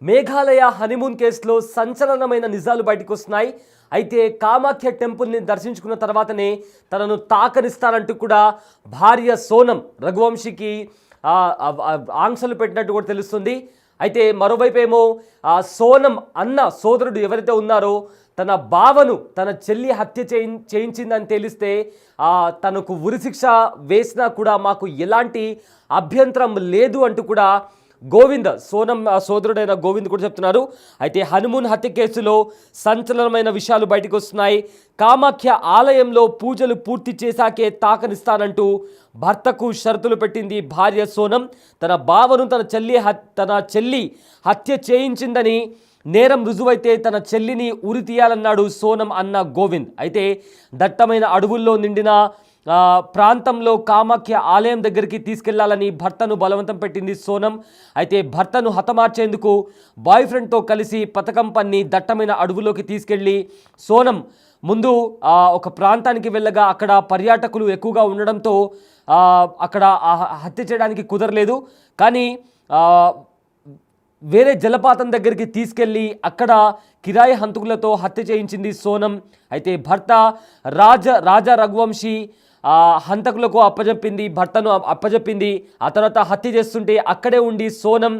Meghalaya honeymoon కేసులో సంచలనమైన నిజాలు బయటకు వస్తున్నాయి. అయితే కామాఖ్య టెంపుల్ని దర్శించుకున్న తర్వాతనే తనను తాకనిస్తానంటూ కూడా భార్య సోనం రఘువంశీకి ఆంక్షలు పెట్టినట్టు కూడా తెలుస్తుంది. అయితే మరోవైపు ఏమో సోనం అన్న సోదరుడు ఎవరైతే ఉన్నారో తన బావను తన చెల్లి హత్య చేయించిందని తెలిస్తే తనకు ఉరిశిక్ష వేసినా కూడా మాకు ఎలాంటి అభ్యంతరం లేదు అంటూ కూడా గోవింద్ సోనం సోదరుడైన గోవింద్ కూడా చెప్తున్నారు. అయితే హనుమూన్ హత్య కేసులో సంచలనమైన విషయాలు బయటకు వస్తున్నాయి. కామాఖ్య ఆలయంలో పూజలు పూర్తి చేశాకే తాకనిస్తానంటూ భర్తకు షరతులు పెట్టింది భార్య సోనం. తన బావను తన చెల్లి హత్య చేయించిందని నేరం రుజువైతే తన చెల్లిని ఉరి తీయాలన్నాడు సోనం అన్న గోవింద్. అయితే దట్టమైన అడవుల్లో నిండిన ప్రాంతంలో కామాఖ్య ఆలయం దగ్గరికి తీసుకెళ్లాలని భర్తను బలవంతం పెట్టింది సోనం. అయితే భర్తను హతమార్చేందుకు బాయ్ ఫ్రెండ్తో కలిసి పథకం పన్ని దట్టమైన అడవులోకి తీసుకెళ్లి సోనం ముందు ఒక ప్రాంతానికి వెళ్ళగా అక్కడ పర్యాటకులు ఎక్కువగా ఉండడంతో అక్కడ హత్య చేయడానికి కుదరలేదు. కానీ వేరే జలపాతం దగ్గరికి తీసుకెళ్ళి అక్కడ కిరాయి హంతకులతో హత్య చేయించింది సోనం. అయితే భర్త రాజా రఘువంశీ హంతకులకు భర్తను అప్పజెప్పింది. ఆ తర్వాత హత్య చేస్తుంటే అక్కడే ఉండి సోనం